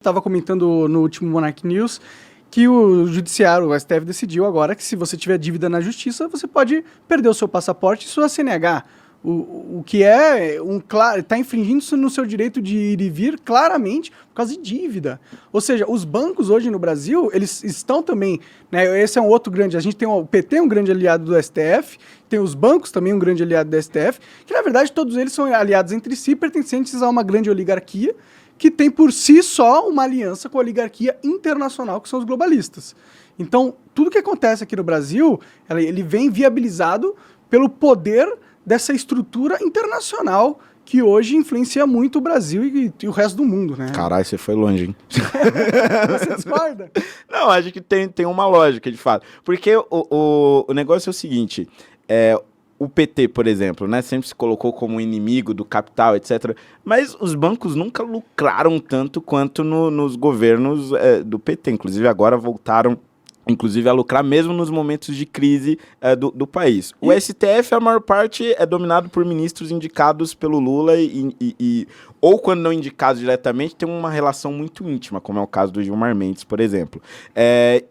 Estava comentando no último Monarch News que o judiciário, o STF, decidiu agora que se você tiver dívida na justiça, você pode perder o seu passaporte e sua CNH. O que está infringindo no seu direito de ir e vir claramente por causa de dívida. Ou seja, os bancos hoje no Brasil, eles estão também, né, esse é um outro grande, a gente tem o PT, um grande aliado do STF, tem os bancos também, um grande aliado do STF, que na verdade todos eles são aliados entre si, pertencentes a uma grande oligarquia, que tem por si só uma aliança com a oligarquia internacional, que são os globalistas. Então, tudo que acontece aqui no Brasil, ele vem viabilizado pelo poder dessa estrutura internacional que hoje influencia muito o Brasil e o resto do mundo, né? Caralho, você foi longe, hein? Você discorda? Não, acho que tem uma lógica, de fato. Porque o negócio é o seguinte, o PT, por exemplo, né, sempre se colocou como inimigo do capital, etc. Mas os bancos nunca lucraram tanto quanto nos governos do PT. Inclusive, agora voltaram a lucrar mesmo nos momentos de crise do país. O STF, a maior parte, é dominado por ministros indicados pelo Lula ou quando não indicados diretamente, tem uma relação muito íntima, como é o caso do Gilmar Mendes, por exemplo.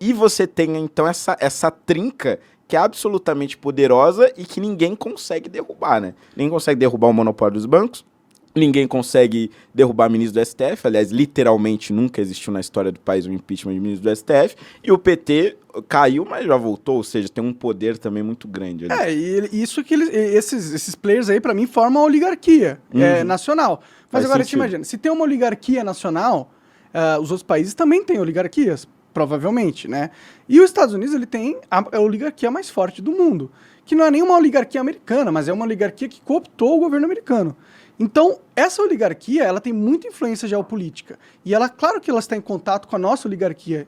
E você tem, então, essa trinca que é absolutamente poderosa e que ninguém consegue derrubar, né? Ninguém consegue derrubar o monopólio dos bancos, ninguém consegue derrubar ministro do STF, aliás, literalmente nunca existiu na história do país um impeachment de ministro do STF, e o PT caiu, mas já voltou, ou seja, tem um poder também muito grande ali. E isso que esses players aí, pra mim, formam a oligarquia nacional. Mas Faz agora, sentido. você imagina, se tem uma oligarquia nacional, os outros países também têm oligarquias, provavelmente, né? E os Estados Unidos, ele tem a oligarquia mais forte do mundo, que não é nenhuma oligarquia americana, mas é uma oligarquia que cooptou o governo americano. Então, essa oligarquia, ela tem muita influência geopolítica. E ela, claro que ela está em contato com a nossa oligarquia.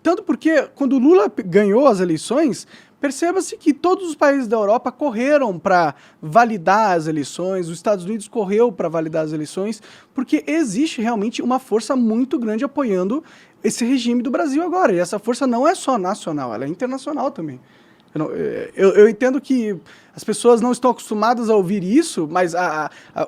Tanto porque, quando o Lula ganhou as eleições, perceba-se que todos os países da Europa correram para validar as eleições, os Estados Unidos correu para validar as eleições, porque existe realmente uma força muito grande apoiando esse regime do Brasil agora. E essa força não é só nacional, ela é internacional também. Eu entendo que as pessoas não estão acostumadas a ouvir isso, mas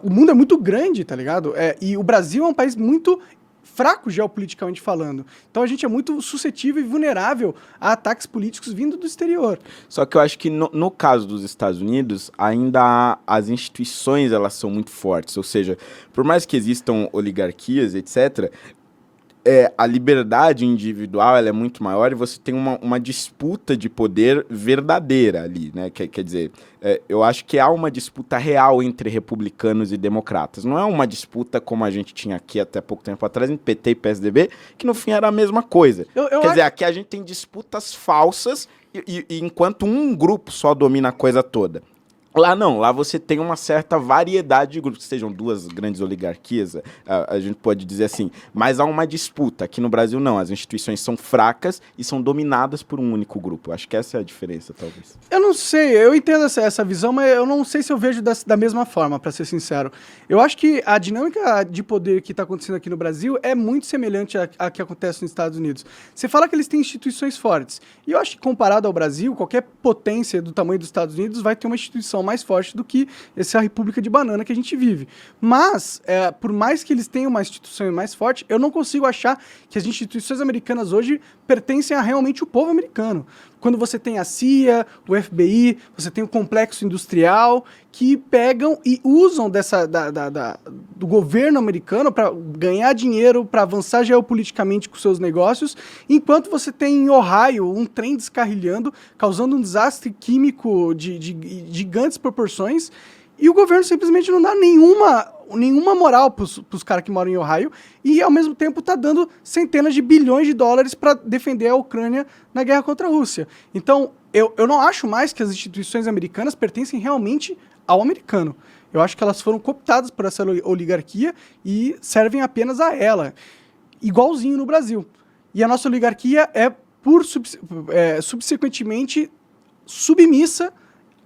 o mundo é muito grande, tá ligado? E o Brasil é um país muito fraco geopoliticamente falando. Então a gente é muito suscetível e vulnerável a ataques políticos vindo do exterior. Só que eu acho que no caso dos Estados Unidos, ainda as instituições elas são muito fortes. Ou seja, por mais que existam oligarquias, etc., a liberdade individual ela é muito maior e você tem uma disputa de poder verdadeira ali, né? Quer dizer, eu acho que há uma disputa real entre republicanos e democratas. Não é uma disputa como a gente tinha aqui até pouco tempo atrás, em PT e PSDB, que no fim era a mesma coisa. Quer dizer, aqui a gente tem disputas falsas e enquanto um grupo só domina a coisa toda. Lá não, lá você tem uma certa variedade de grupos, que sejam duas grandes oligarquias, a gente pode dizer assim, mas há uma disputa. Aqui no Brasil não, as instituições são fracas e são dominadas por um único grupo. Acho que essa é a diferença, talvez. Eu não sei, eu entendo essa visão, mas eu não sei se eu vejo da mesma forma, para ser sincero. Eu acho que a dinâmica de poder que está acontecendo aqui no Brasil é muito semelhante à que acontece nos Estados Unidos. Você fala que eles têm instituições fortes, e eu acho que comparado ao Brasil, qualquer potência do tamanho dos Estados Unidos vai ter uma instituição mais forte do que essa república de banana que a gente vive. Mas, por mais que eles tenham uma instituição mais forte, eu não consigo achar que as instituições americanas hoje pertencem a realmente o povo americano. Quando você tem a CIA, o FBI, você tem o complexo industrial, que pegam e usam do governo americano para ganhar dinheiro, para avançar geopoliticamente com seus negócios, enquanto você tem em Ohio um trem descarrilhando, causando um desastre químico de gigantes proporções, e o governo simplesmente não dá nenhuma moral pros caras que moram em Ohio e, ao mesmo tempo, tá dando centenas de bilhões de dólares para defender a Ucrânia na guerra contra a Rússia. Então, eu não acho mais que as instituições americanas pertencem realmente ao americano. Eu acho que elas foram cooptadas por essa oligarquia e servem apenas a ela, igualzinho no Brasil. E a nossa oligarquia é, subsequentemente, submissa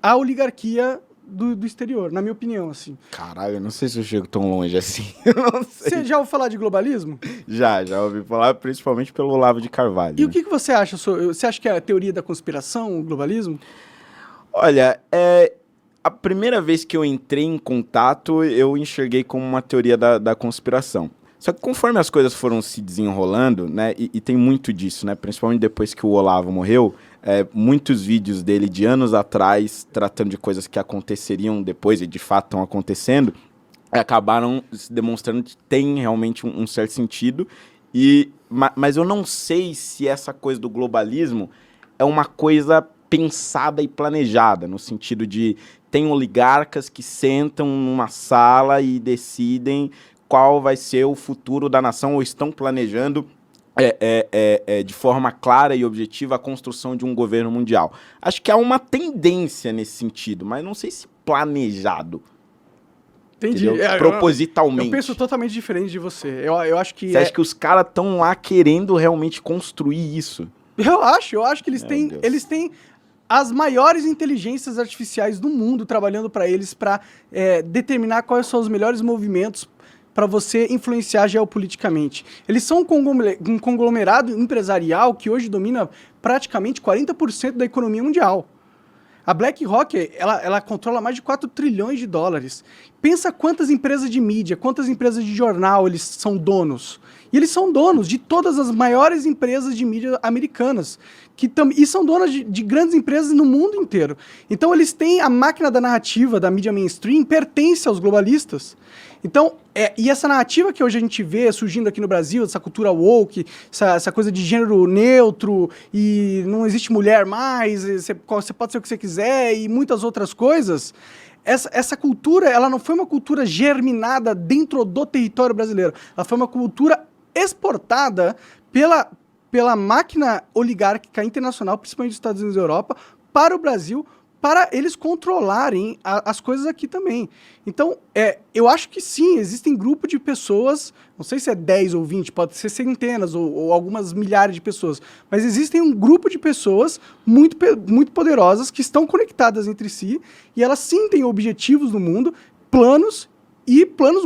à oligarquia do exterior, na minha opinião, assim. Caralho, eu não sei se eu chego tão longe assim. Eu não sei. Você já ouviu falar de globalismo? Já ouvi falar, principalmente pelo Olavo de Carvalho. E né? o que você acha? Você acha que é a teoria da conspiração, o globalismo? Olha, a primeira vez que eu entrei em contato, eu enxerguei como uma teoria da conspiração. Só que conforme as coisas foram se desenrolando, né, e tem muito disso, né, principalmente depois que o Olavo morreu, muitos vídeos dele de anos atrás, tratando de coisas que aconteceriam depois e de fato estão acontecendo, acabaram se demonstrando que tem realmente um certo sentido, mas eu não sei se essa coisa do globalismo é uma coisa pensada e planejada, no sentido de tem oligarcas que sentam numa sala e decidem qual vai ser o futuro da nação, ou estão planejando de forma clara e objetiva a construção de um governo mundial. Acho que há uma tendência nesse sentido, mas não sei se planejado. Entendi. Propositalmente. Eu penso totalmente diferente de você. Eu acho que... Você acha que os caras estão lá querendo realmente construir isso? Eu acho que eles têm as maiores inteligências artificiais do mundo trabalhando para eles, para determinar quais são os melhores movimentos para você influenciar geopoliticamente. Eles são um conglomerado empresarial que hoje domina praticamente 40% da economia mundial. A BlackRock, ela controla mais de 4 trilhões de dólares. Pensa quantas empresas de mídia, quantas empresas de jornal eles são donos. E eles são donos de todas as maiores empresas de mídia americanas. E são donas de grandes empresas no mundo inteiro. Então eles têm a máquina da narrativa da mídia mainstream, pertence aos globalistas. Então, e essa narrativa que hoje a gente vê surgindo aqui no Brasil, essa cultura woke, essa coisa de gênero neutro, e não existe mulher mais, você pode ser o que você quiser, e muitas outras coisas, essa cultura, ela não foi uma cultura germinada dentro do território brasileiro, ela foi uma cultura exportada pela máquina oligárquica internacional, principalmente dos Estados Unidos e Europa, para o Brasil, para eles controlarem as coisas aqui também. Então, eu acho que sim, existem grupos de pessoas, não sei se é 10 ou 20, pode ser centenas ou algumas milhares de pessoas, mas existem um grupo de pessoas muito, muito poderosas que estão conectadas entre si e elas sim têm objetivos no mundo, planos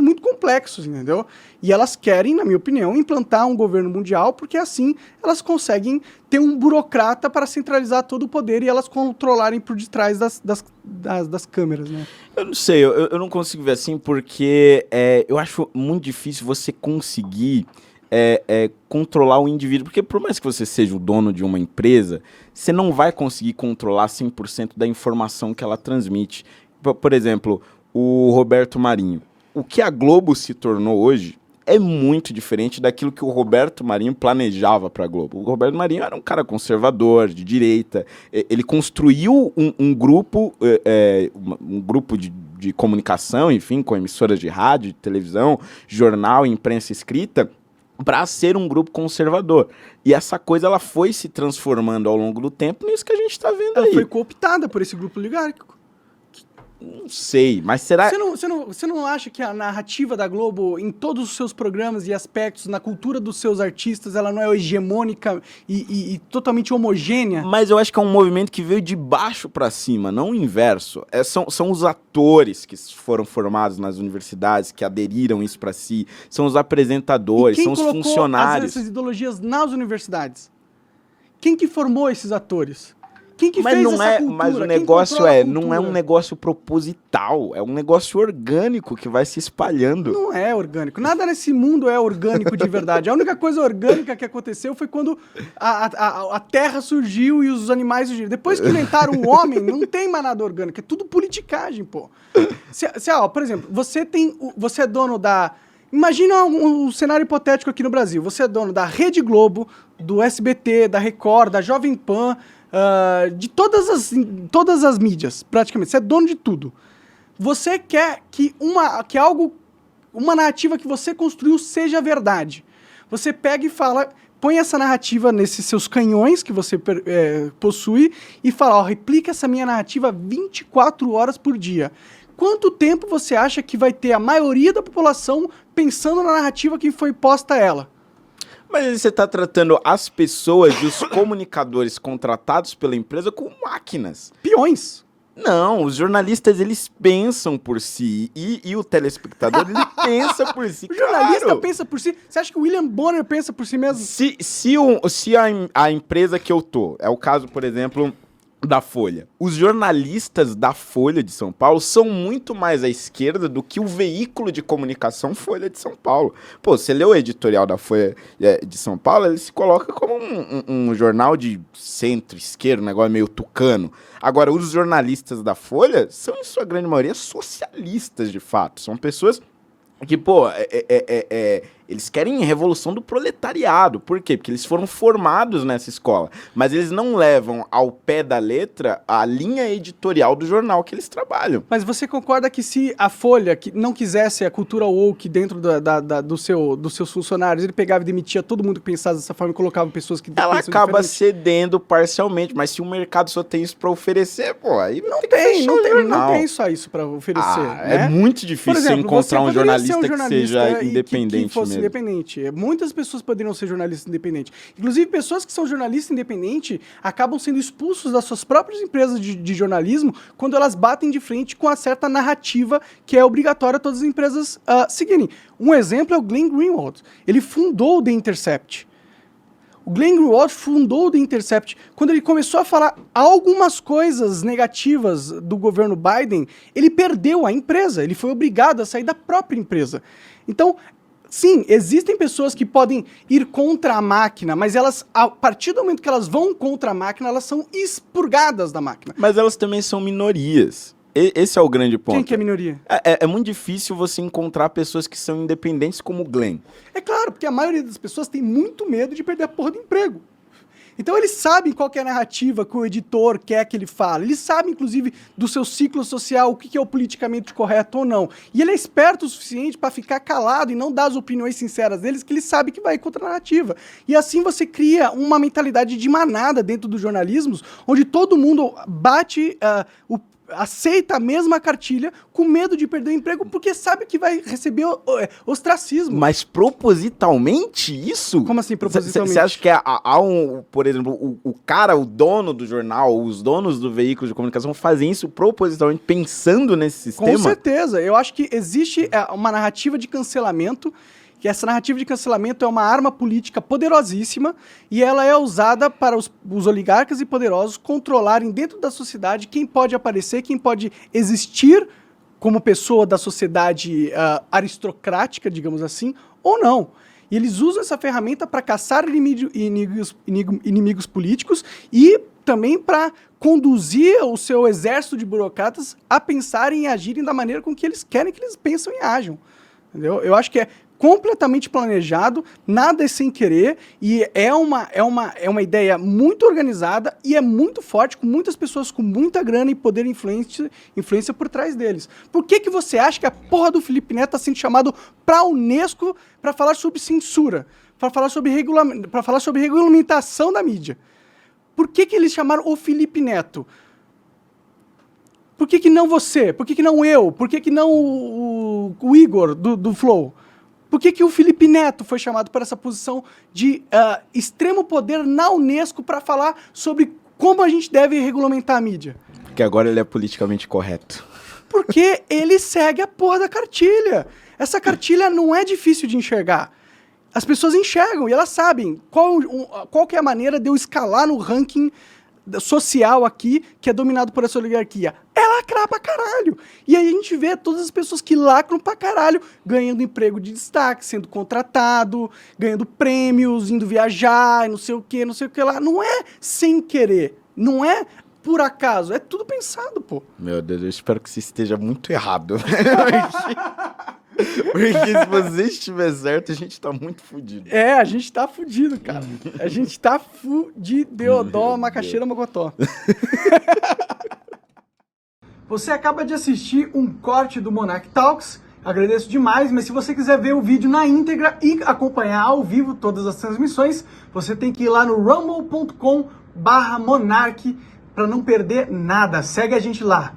muito complexos, entendeu? E elas querem, na minha opinião, implantar um governo mundial, porque assim elas conseguem ter um burocrata para centralizar todo o poder e elas controlarem por detrás das câmeras, né? Eu não sei, eu não consigo ver assim, porque eu acho muito difícil você conseguir controlar o indivíduo, porque por mais que você seja o dono de uma empresa, você não vai conseguir controlar 100% da informação que ela transmite. Por exemplo, o Roberto Marinho. O que a Globo se tornou hoje é muito diferente daquilo que o Roberto Marinho planejava para a Globo. O Roberto Marinho era um cara conservador, de direita. Ele construiu um grupo de comunicação, enfim, com emissoras de rádio, de televisão, jornal, imprensa escrita, para ser um grupo conservador. E essa coisa ela foi se transformando ao longo do tempo nisso que a gente está vendo aí. Ela foi cooptada por esse grupo oligárquico. Não sei, mas será... Você não acha que a narrativa da Globo, em todos os seus programas e aspectos, na cultura dos seus artistas, ela não é hegemônica e totalmente homogênea? Mas eu acho que é um movimento que veio de baixo para cima, não o inverso. São os atores que foram formados nas universidades, que aderiram isso para si, são os apresentadores, são os funcionários. Essas ideologias nas universidades? Quem que formou esses atores? Quem que mas fez não essa cultura? Mas o negócio não é um negócio proposital, é um negócio orgânico que vai se espalhando. Não é orgânico. Nada nesse mundo é orgânico de verdade. A única coisa orgânica que aconteceu foi quando a Terra surgiu e os animais surgiram. Depois que inventaram o homem, não tem mais nada orgânico. É tudo politicagem, pô. Por exemplo, você é dono da... Imagina um cenário hipotético aqui no Brasil. Você é dono da Rede Globo, do SBT, da Record, da Jovem Pan... de todas as mídias, praticamente. Você é dono de tudo. Você quer que uma narrativa que você construiu seja verdade. Você pega e põe essa narrativa nesses seus canhões que você possui e fala, replica essa minha narrativa 24 horas por dia. Quanto tempo você acha que vai ter a maioria da população pensando na narrativa que foi posta a ela? Mas você está tratando as pessoas e os comunicadores contratados pela empresa como máquinas. Peões. Não, os jornalistas, eles pensam por si. E o telespectador, ele pensa por si. O jornalista pensa por si. Você acha que o William Bonner pensa por si mesmo? Se a empresa que eu tô, é o caso, por exemplo, da Folha. Os jornalistas da Folha de São Paulo são muito mais à esquerda do que o veículo de comunicação Folha de São Paulo. Pô, você lê o editorial da Folha de São Paulo, ele se coloca como um jornal de centro-esquerda, um negócio meio tucano. Agora, os jornalistas da Folha são, em sua grande maioria, socialistas, de fato. São pessoas que, pô, eles querem revolução do proletariado. Por quê? Porque eles foram formados nessa escola. Mas eles não levam ao pé da letra a linha editorial do jornal que eles trabalham. Mas você concorda que se a Folha que não quisesse a cultura woke dentro dos seus funcionários, ele pegava e demitia todo mundo que pensasse dessa forma e colocava pessoas que Ela pensam acaba diferente? cedendo parcialmente, mas se o mercado só tem isso pra oferecer, pô, aí Não tem que fechar o não jornal. tem só isso para oferecer. É né? muito difícil Por exemplo, encontrar você um poderia jornalista, ser um que seja e independente que fosse mesmo. independente. Muitas pessoas poderiam ser jornalistas independentes. Inclusive, pessoas que são jornalistas independentes acabam sendo expulsos das suas próprias empresas de jornalismo quando elas batem de frente com a certa narrativa que é obrigatória todas as empresas seguirem. Um exemplo é o Glenn Greenwald. Ele fundou o The Intercept. O Glenn Greenwald fundou o The Intercept. Quando ele começou a falar algumas coisas negativas do governo Biden, ele perdeu a empresa. Ele foi obrigado a sair da própria empresa. Então, sim, existem pessoas que podem ir contra a máquina, mas elas, a partir do momento que elas vão contra a máquina, elas são expurgadas da máquina. Mas elas também são minorias. Esse é o grande ponto. Quem que é minoria? É muito difícil você encontrar pessoas que são independentes como o Glenn. É claro, porque a maioria das pessoas tem muito medo de perder a porra do emprego. Então eles sabem qual que é a narrativa que o editor quer que ele fale. Eles sabem, inclusive, do seu ciclo social, o que é o politicamente correto ou não. E ele é esperto o suficiente para ficar calado e não dar as opiniões sinceras deles, que ele sabe que vai contra a narrativa. E assim você cria uma mentalidade de manada dentro dos jornalismos, onde todo mundo bate aceita a mesma cartilha com medo de perder o emprego porque sabe que vai receber ostracismo. Mas propositalmente isso? Como assim, propositalmente? Você acha que há por exemplo, o cara, o dono do jornal, os donos do veículo de comunicação fazem isso propositalmente pensando nesse sistema? Com certeza. Eu acho que existe uma narrativa de cancelamento, que essa narrativa de cancelamento é uma arma política poderosíssima e ela é usada para os oligarcas e poderosos controlarem dentro da sociedade quem pode aparecer, quem pode existir como pessoa da sociedade aristocrática, digamos assim, ou não. E eles usam essa ferramenta para caçar inimigos políticos e também para conduzir o seu exército de burocratas a pensarem e agirem da maneira com que eles querem que eles pensam e ajam. Entendeu? Eu acho que é completamente planejado, nada é sem querer, e é uma ideia muito organizada e é muito forte, com muitas pessoas com muita grana e poder e influência por trás deles. Por que você acha que a porra do Felipe Neto está sendo chamado para a Unesco para falar sobre censura, para falar sobre regulamentação da mídia? Por que eles chamaram o Felipe Neto? Por que não você? Por que não eu? Por que não o Igor do Flow? Por que o Felipe Neto foi chamado para essa posição de extremo poder na Unesco para falar sobre como a gente deve regulamentar a mídia? Porque agora ele é politicamente correto. Porque ele segue a porra da cartilha. Essa cartilha não é difícil de enxergar. As pessoas enxergam e elas sabem qual que é a maneira de eu escalar no ranking social aqui, que é dominado por essa oligarquia. É lacrar pra caralho. E aí a gente vê todas as pessoas que lacram pra caralho, ganhando emprego de destaque, sendo contratado, ganhando prêmios, indo viajar, não sei o que lá. Não é sem querer. Não é por acaso. É tudo pensado, pô. Meu Deus, eu espero que você esteja muito errado. Porque se você estiver certo, a gente tá muito fudido. A gente tá fudido, cara. A gente tá fudido, macaxeira, mogotó. Você acaba de assistir um corte do Monarch Talks. Agradeço demais, mas se você quiser ver o vídeo na íntegra e acompanhar ao vivo todas as transmissões, você tem que ir lá no rumble.com/monarch para não perder nada. Segue a gente lá.